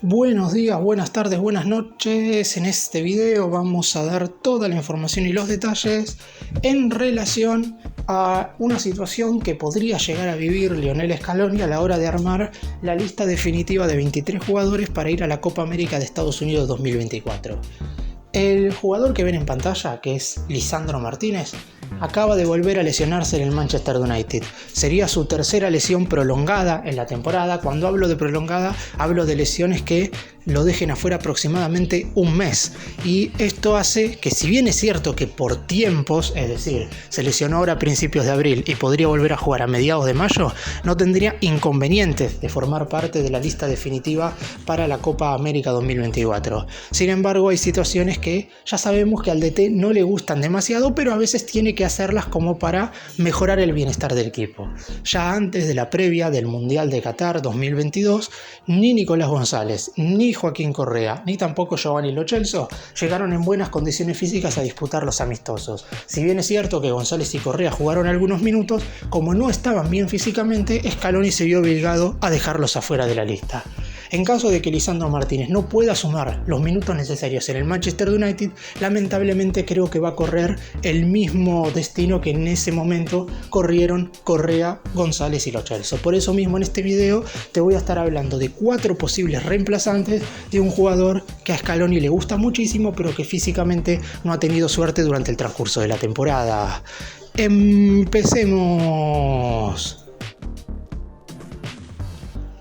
Buenos días, buenas tardes, buenas noches. En este video vamos a dar toda la información y los detalles en relación a una situación que podría llegar a vivir Lionel Scaloni a la hora de armar la lista definitiva de 23 jugadores para ir a la Copa América de Estados Unidos 2024. El jugador que ven en pantalla, que es Lisandro Martínez, acaba de volver a lesionarse en el Manchester United. Sería su tercera lesión prolongada en la temporada. Cuando hablo de prolongada, hablo de lesiones que lo dejen afuera aproximadamente un mes. Y esto hace que, si bien es cierto que por tiempos, es decir, se lesionó ahora a principios de abril y podría volver a jugar a mediados de mayo, no tendría inconvenientes de formar parte de la lista definitiva para la Copa América 2024. Sin embargo, hay situaciones que ya sabemos que al DT no le gustan demasiado, pero a veces tiene que hacerlas como para mejorar el bienestar del equipo. Ya antes de la previa del Mundial de Qatar 2022, ni Nicolás González, ni Joaquín Correa, ni tampoco Giovanni Lo Celso llegaron en buenas condiciones físicas a disputar los amistosos. Si bien es cierto que González y Correa jugaron algunos minutos, como no estaban bien físicamente, Scaloni se vio obligado a dejarlos afuera de la lista. En caso de que Lisandro Martínez no pueda sumar los minutos necesarios en el Manchester United, lamentablemente creo que va a correr el mismo destino que en ese momento corrieron Correa, González y Lo Celso. Por eso mismo en este video te voy a estar hablando de 4 posibles reemplazantes de un jugador que a Scaloni le gusta muchísimo, pero que físicamente no ha tenido suerte durante el transcurso de la temporada. Empecemos.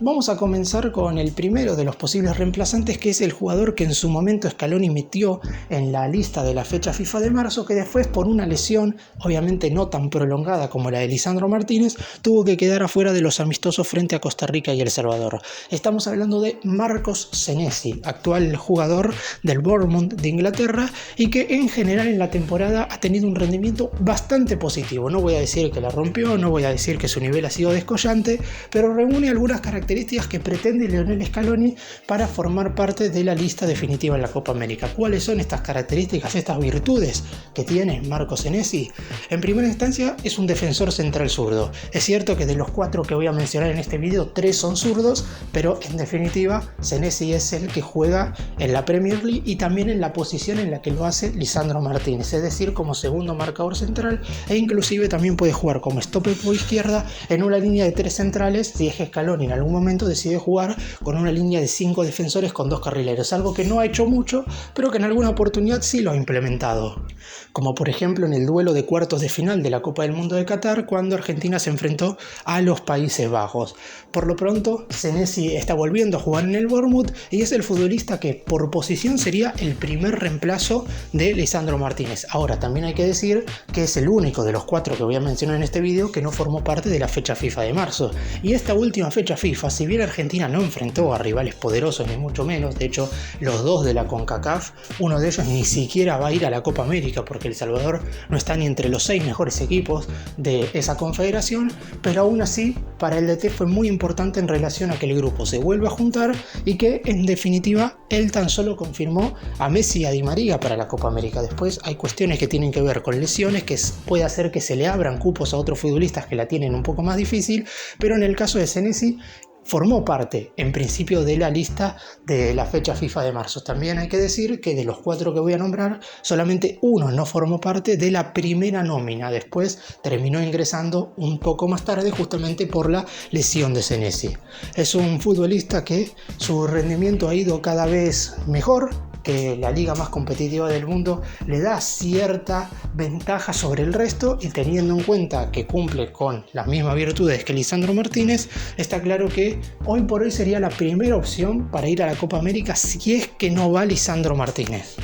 Vamos a comenzar con el primero de los posibles reemplazantes, que es el jugador que en su momento Scaloni metió en la lista de la fecha FIFA de marzo, que después, por una lesión obviamente no tan prolongada como la de Lisandro Martínez, tuvo que quedar afuera de los amistosos frente a Costa Rica y El Salvador. Estamos hablando de Marcos Senesi, actual jugador del Bournemouth de Inglaterra, y que en general en la temporada ha tenido un rendimiento bastante positivo. No voy a decir que la rompió, no voy a decir que su nivel ha sido descollante, pero reúne algunas características que pretende Lionel Scaloni para formar parte de la lista definitiva en la Copa América. ¿Cuáles son estas características, estas virtudes que tiene Marcos Senesi? En primera instancia, es un defensor central zurdo. Es cierto que de los 4 que voy a mencionar en este video, 3 son zurdos, pero en definitiva Senesi es el que juega en la Premier League y también en la posición en la que lo hace Lisandro Martínez, es decir, como segundo marcador central, e inclusive también puede jugar como stopper por izquierda en una línea de 3 centrales si es que Scaloni en algún momento decide jugar con una línea de 5 defensores con 2 carrileros, algo que no ha hecho mucho, pero que en alguna oportunidad sí lo ha implementado, como por ejemplo en el duelo de cuartos de final de la Copa del Mundo de Qatar, cuando Argentina se enfrentó a los Países Bajos. Por lo pronto, Senesi está volviendo a jugar en el Bournemouth y es el futbolista que por posición sería el primer reemplazo de Lisandro Martínez. Ahora, también hay que decir que es el único de los 4 que voy a mencionar en este video que no formó parte de la fecha FIFA de marzo. Y esta última fecha FIFA, si bien Argentina no enfrentó a rivales poderosos ni mucho menos, de hecho los 2 de la CONCACAF, uno de ellos ni siquiera va a ir a la Copa América porque El Salvador no está ni entre los 6 mejores equipos de esa confederación, pero aún así para el DT fue muy importante en relación a que el grupo se vuelva a juntar y que en definitiva él tan solo confirmó a Messi y a Di María para la Copa América. Después hay cuestiones que tienen que ver con lesiones que puede hacer que se le abran cupos a otros futbolistas que la tienen un poco más difícil, pero en el caso de Senesi formó parte, en principio, de la lista de la fecha FIFA de marzo. También hay que decir que de los 4 que voy a nombrar, solamente uno no formó parte de la primera nómina. Después terminó ingresando un poco más tarde, justamente por la lesión de Senesi. Es un futbolista que su rendimiento ha ido cada vez mejor, que la liga más competitiva del mundo le da cierta ventaja sobre el resto, y teniendo en cuenta que cumple con las mismas virtudes que Lisandro Martínez, está claro que hoy por hoy sería la primera opción para ir a la Copa América si es que no va Lisandro Martínez.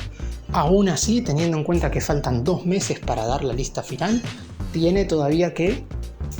Aún así, teniendo en cuenta que faltan 2 meses para dar la lista final, tiene todavía que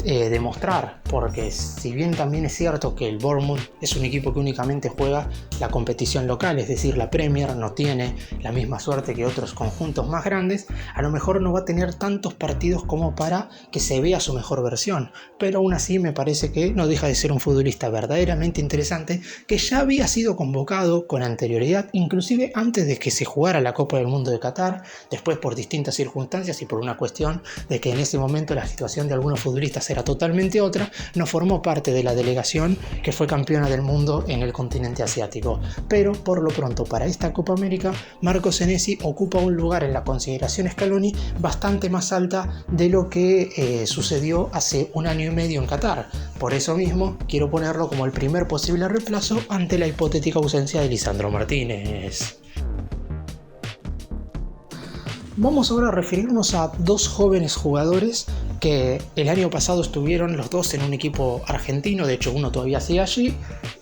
demostrar, porque si bien también es cierto que el Bournemouth es un equipo que únicamente juega la competición local, es decir, la Premier, no tiene la misma suerte que otros conjuntos más grandes, a lo mejor no va a tener tantos partidos como para que se vea su mejor versión, pero aún así me parece que no deja de ser un futbolista verdaderamente interesante, que ya había sido convocado con anterioridad, inclusive antes de que se jugara la Copa del Mundo de Qatar, después por distintas circunstancias y por una cuestión de que en ese momento la situación de algunos futbolistas era totalmente otra, no formó parte de la delegación que fue campeona del mundo en el continente asiático. Pero por lo pronto para esta Copa América, Marco Senesi ocupa un lugar en la consideración Scaloni bastante más alta de lo que sucedió hace un año y medio en Qatar. Por eso mismo quiero ponerlo como el primer posible reemplazo ante la hipotética ausencia de Lisandro Martínez. Vamos ahora a referirnos a dos jóvenes jugadores que el año pasado estuvieron los dos en un equipo argentino, de hecho uno todavía sigue allí.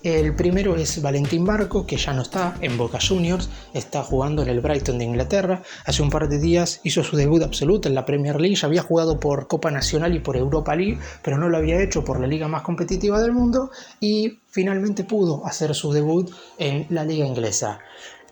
El primero es Valentín Barco, que ya no está en Boca Juniors, está jugando en el Brighton de Inglaterra. Hace un par de días hizo su debut absoluto en la Premier League, ya había jugado por Copa Nacional y por Europa League, pero no lo había hecho por la liga más competitiva del mundo y finalmente pudo hacer su debut en la liga inglesa.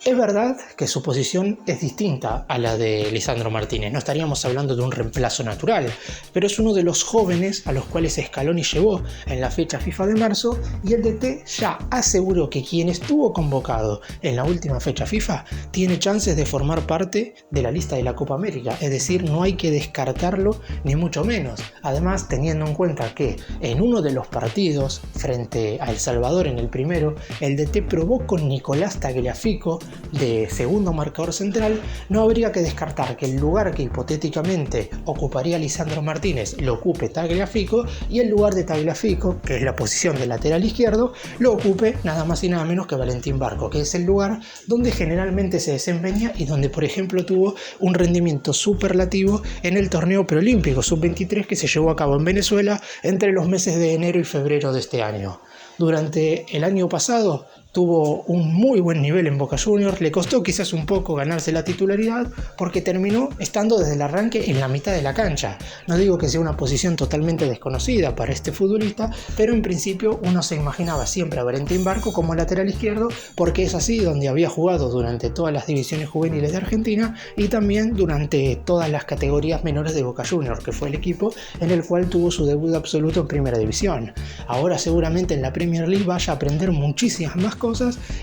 Es verdad que su posición es distinta a la de Lisandro Martínez, no estaríamos hablando de un reemplazo natural, pero es uno de los jóvenes a los cuales Scaloni llevó en la fecha FIFA de marzo y el DT ya aseguró que quien estuvo convocado en la última fecha FIFA tiene chances de formar parte de la lista de la Copa América, es decir, no hay que descartarlo ni mucho menos. Además, teniendo en cuenta que en uno de los partidos frente a El Salvador en el primero, el DT probó con Nicolás Tagliafico de segundo marcador central, no habría que descartar que el lugar que hipotéticamente ocuparía Lisandro Martínez lo ocupe Tagliafico y el lugar de Tagliafico, que es la posición de lateral izquierdo, lo ocupe nada más y nada menos que Valentín Barco, que es el lugar donde generalmente se desempeña y donde por ejemplo tuvo un rendimiento superlativo en el torneo preolímpico sub-23 que se llevó a cabo en Venezuela entre los meses de enero y febrero de este año. Durante el año pasado tuvo un muy buen nivel en Boca Juniors, le costó quizás un poco ganarse la titularidad porque terminó estando desde el arranque en la mitad de la cancha. No digo que sea una posición totalmente desconocida para este futbolista, pero en principio uno se imaginaba siempre a Valentín Barco como lateral izquierdo porque es así donde había jugado durante todas las divisiones juveniles de Argentina y también durante todas las categorías menores de Boca Juniors, que fue el equipo en el cual tuvo su debut absoluto en Primera División. Ahora seguramente en la Premier League vaya a aprender muchísimas más cosas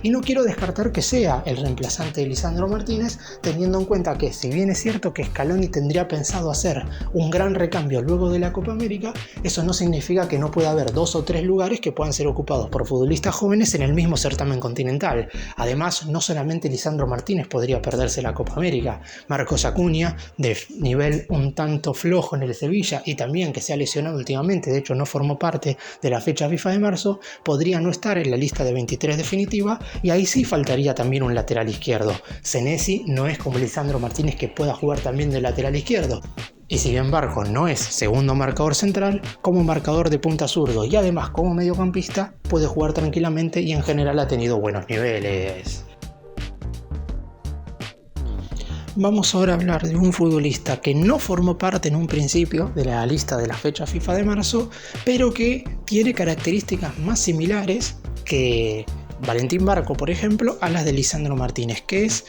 y no quiero descartar que sea el reemplazante de Lisandro Martínez, teniendo en cuenta que si bien es cierto que Scaloni tendría pensado hacer un gran recambio luego de la Copa América, eso no significa que no pueda haber 2 o 3 lugares que puedan ser ocupados por futbolistas jóvenes en el mismo certamen continental. Además, no solamente Lisandro Martínez podría perderse la Copa América, Marcos Acuña, de nivel un tanto flojo en el Sevilla y también que se ha lesionado últimamente, de hecho no formó parte de la fecha FIFA de marzo, podría no estar en la lista de 23 definitiva y ahí sí faltaría también un lateral izquierdo. Senesi no es como Lisandro Martínez que pueda jugar también de lateral izquierdo. Y sin embargo no es segundo marcador central, como marcador de punta zurdo y además como mediocampista puede jugar tranquilamente y en general ha tenido buenos niveles. Vamos ahora a hablar de un futbolista que no formó parte en un principio de la lista de la fecha FIFA de marzo, pero que tiene características más similares que Valentín Barco, por ejemplo, a las de Lisandro Martínez, que es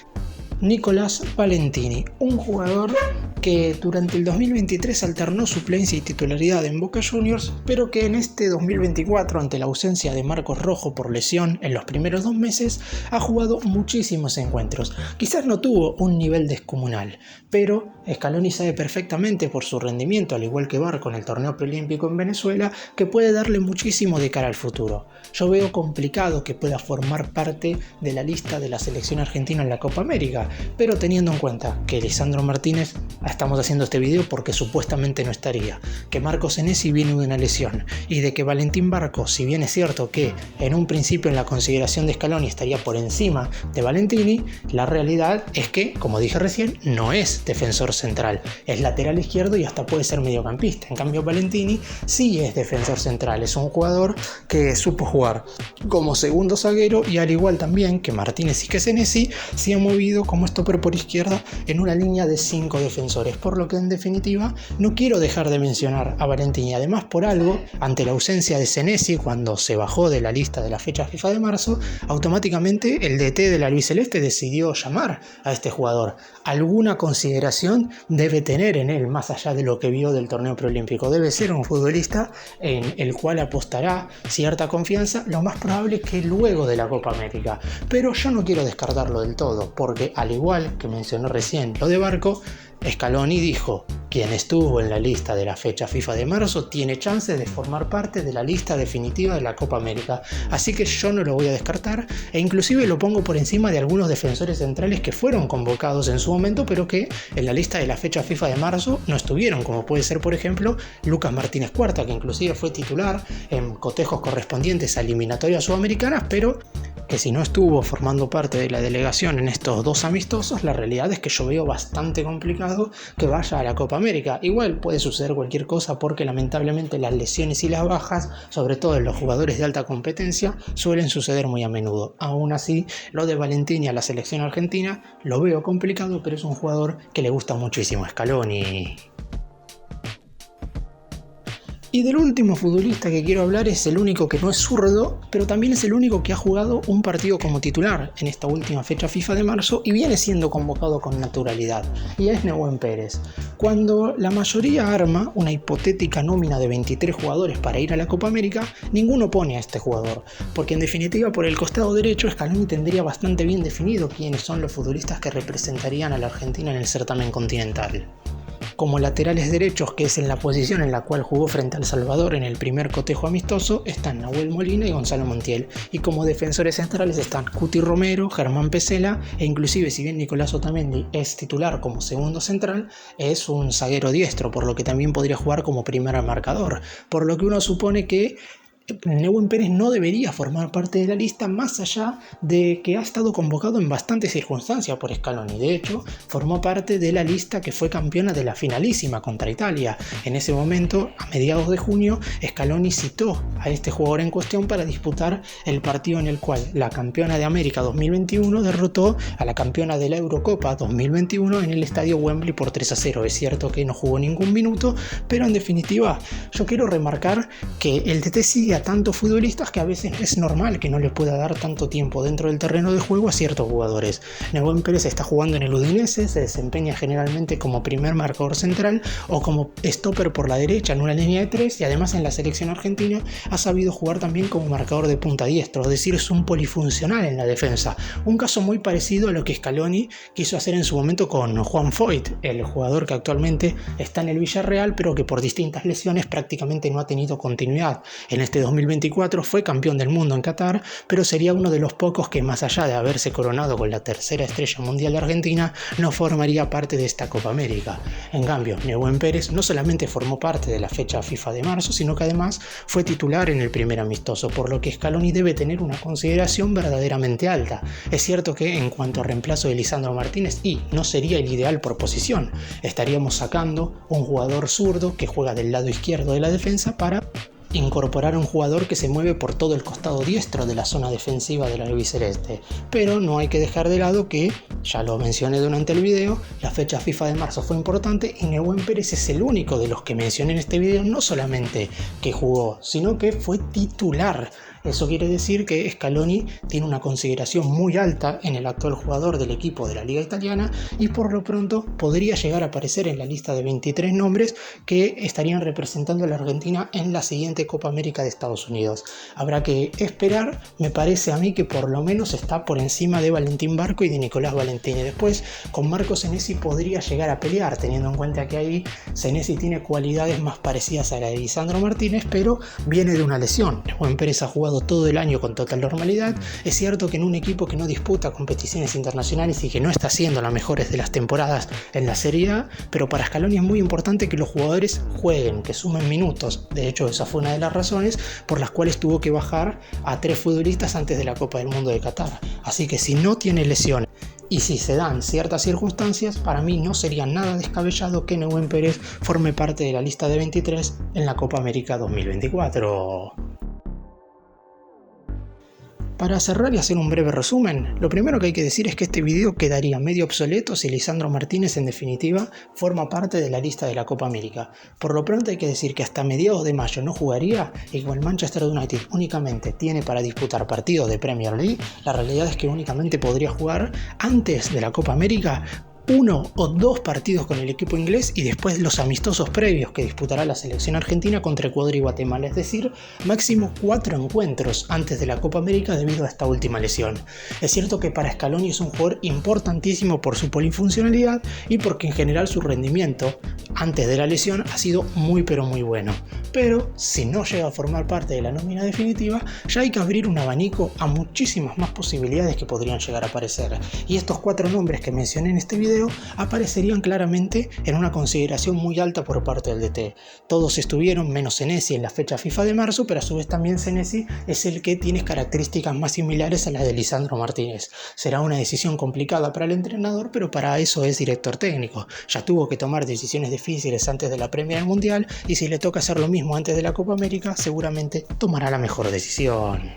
Nicolás Valentini, un jugador que durante el 2023 alternó suplencia y titularidad en Boca Juniors, pero que en este 2024, ante la ausencia de Marcos Rojo por lesión en los primeros 2 meses, ha jugado muchísimos encuentros. Quizás no tuvo un nivel descomunal, pero Scaloni sabe perfectamente por su rendimiento, al igual que Barco en el torneo preolímpico en Venezuela, que puede darle muchísimo de cara al futuro. Yo veo complicado que pueda formar parte de la lista de la selección argentina en la Copa América, pero teniendo en cuenta que Lisandro Martínez, estamos haciendo este video porque supuestamente no estaría, que Marco Senesi viene de una lesión y de que Valentín Barco, si bien es cierto que en un principio en la consideración de Scaloni estaría por encima de Valentini, la realidad es que, como dije recién, no es defensor central, es lateral izquierdo y hasta puede ser mediocampista. En cambio Valentini sí es defensor central, es un jugador que supo jugar como segundo zaguero y al igual también que Martínez y que Senesi se ha movido como stopper por izquierda en una línea de 5 defensores, por lo que en definitiva no quiero dejar de mencionar a Valentini. Además, por algo, ante la ausencia de Senesi cuando se bajó de la lista de la fecha FIFA de marzo, automáticamente el DT de la albiceleste decidió llamar a este jugador. Alguna consideración debe tener en él, más allá de lo que vio del torneo preolímpico. Debe ser un futbolista en el cual apostará cierta confianza, lo más probable que luego de la Copa América. Pero yo no quiero descartarlo del todo, porque al igual que mencionó recién lo de Barco, Scaloni dijo: quien estuvo en la lista de la fecha FIFA de marzo tiene chance de formar parte de la lista definitiva de la Copa América. Así que yo no lo voy a descartar, e inclusive lo pongo por encima de algunos defensores centrales que fueron convocados en su momento, pero que en la lista de la fecha FIFA de marzo no estuvieron, como puede ser por ejemplo Lucas Martínez Cuarta, que inclusive fue titular en cotejos correspondientes a eliminatorias sudamericanas, pero que si no estuvo formando parte de la delegación en estos 2 amistosos, la realidad es que yo veo bastante complicado que vaya a la Copa América. Igual puede suceder cualquier cosa, porque lamentablemente las lesiones y las bajas, sobre todo en los jugadores de alta competencia, suelen suceder muy a menudo. Aún así, lo de Valentini a la selección argentina lo veo complicado, pero es un jugador que le gusta muchísimo a Scaloni. Y del último futbolista que quiero hablar es el único que no es zurdo, pero también es el único que ha jugado un partido como titular en esta última fecha FIFA de marzo y viene siendo convocado con naturalidad, y es Nehuen Pérez. Cuando la mayoría arma una hipotética nómina de 23 jugadores para ir a la Copa América, ninguno pone a este jugador, porque en definitiva por el costado derecho Scaloni tendría bastante bien definido quiénes son los futbolistas que representarían a la Argentina en el certamen continental. Como laterales derechos, que es en la posición en la cual jugó frente a El Salvador en el primer cotejo amistoso, están Nahuel Molina y Gonzalo Montiel. Y como defensores centrales están Cuti Romero, Germán Pesela, e inclusive si bien Nicolás Otamendi es titular como segundo central, es un zaguero diestro, por lo que también podría jugar como primer marcador. Por lo que uno supone que Nehuen Pérez no debería formar parte de la lista, más allá de que ha estado convocado en bastantes circunstancias por Scaloni. De hecho, formó parte de la lista que fue campeona de la finalísima contra Italia. En ese momento, a mediados de junio, Scaloni citó a este jugador en cuestión para disputar el partido en el cual la campeona de América 2021 derrotó a la campeona de la Eurocopa 2021 en el estadio Wembley por 3-0. Es cierto que no jugó ningún minuto, pero en definitiva yo quiero remarcar que el DT sigue a tantos futbolistas que a veces es normal que no le pueda dar tanto tiempo dentro del terreno de juego a ciertos jugadores. Nehuen Pérez está jugando en el Udinese, se desempeña generalmente como primer marcador central o como stopper por la derecha en una línea de 3, y además en la selección argentina ha sabido jugar también como marcador de punta diestro, es decir, es un polifuncional en la defensa. Un caso muy parecido a lo que Scaloni quiso hacer en su momento con Juan Foyth, el jugador que actualmente está en el Villarreal, pero que por distintas lesiones prácticamente no ha tenido continuidad. En este 2024 fue campeón del mundo en Qatar, pero sería uno de los pocos que, más allá de haberse coronado con la tercera estrella mundial de Argentina, no formaría parte de esta Copa América. En cambio, Nehuen Pérez no solamente formó parte de la fecha FIFA de marzo, sino que además fue titular en el primer amistoso, por lo que Scaloni debe tener una consideración verdaderamente alta. Es cierto que en cuanto a reemplazo de Lisandro Martínez, y no sería el ideal por posición, estaríamos sacando un jugador zurdo que juega del lado izquierdo de la defensa para incorporar a un jugador que se mueve por todo el costado diestro de la zona defensiva del albiceleste. Pero no hay que dejar de lado que, ya lo mencioné durante el video, la fecha FIFA de marzo fue importante y Nehuen Pérez es el único de los que mencioné en este video no solamente que jugó, sino que fue titular. Eso quiere decir que Scaloni tiene una consideración muy alta en el actual jugador del equipo de la Liga Italiana, y por lo pronto podría llegar a aparecer en la lista de 23 nombres que estarían representando a la Argentina en la siguiente Copa América de Estados Unidos. Habrá que esperar, me parece a mí que por lo menos está por encima de Valentín Barco y de Nicolás Valentini. Después con Marco Senesi podría llegar a pelear, teniendo en cuenta que ahí Senesi tiene cualidades más parecidas a la de Lisandro Martínez, pero viene de una lesión. Nehuen Pérez ha jugado todo el año con total normalidad. Es cierto que en un equipo que no disputa competiciones internacionales y que no está haciendo las mejores de las temporadas en la Serie A, pero para Scaloni es muy importante que los jugadores jueguen, que sumen minutos. De hecho, esa fue una de las razones por las cuales tuvo que bajar a 3 futbolistas antes de la Copa del Mundo de Qatar. Así que si no tiene lesiones y si se dan ciertas circunstancias, para mí no sería nada descabellado que Nehuen Pérez forme parte de la lista de 23 en la Copa América 2024. Para cerrar y hacer un breve resumen, lo primero que hay que decir es que este video quedaría medio obsoleto si Lisandro Martínez en definitiva forma parte de la lista de la Copa América. Por lo pronto hay que decir que hasta mediados de mayo no jugaría, y como el Manchester United únicamente tiene para disputar partidos de Premier League, la realidad es que únicamente podría jugar antes de la Copa América 1 o 2 partidos con el equipo inglés y después los amistosos previos que disputará la selección argentina contra Ecuador y Guatemala, es decir, máximo 4 encuentros antes de la Copa América debido a esta última lesión. Es cierto que para Scaloni es un jugador importantísimo por su polifuncionalidad y porque en general su rendimiento antes de la lesión ha sido muy pero muy bueno, pero si no llega a formar parte de la nómina definitiva, ya hay que abrir un abanico a muchísimas más posibilidades que podrían llegar a aparecer, y estos 4 nombres que mencioné en este video aparecerían claramente en una consideración muy alta por parte del DT. Todos estuvieron menos Senesi en la fecha FIFA de marzo, pero a su vez también Senesi es el que tiene características más similares a las de Lisandro Martínez. Será una decisión complicada para el entrenador, pero para eso es director técnico. Ya tuvo que tomar decisiones difíciles antes de la Premier del Mundial, y si le toca hacer lo mismo antes de la Copa América, seguramente tomará la mejor decisión.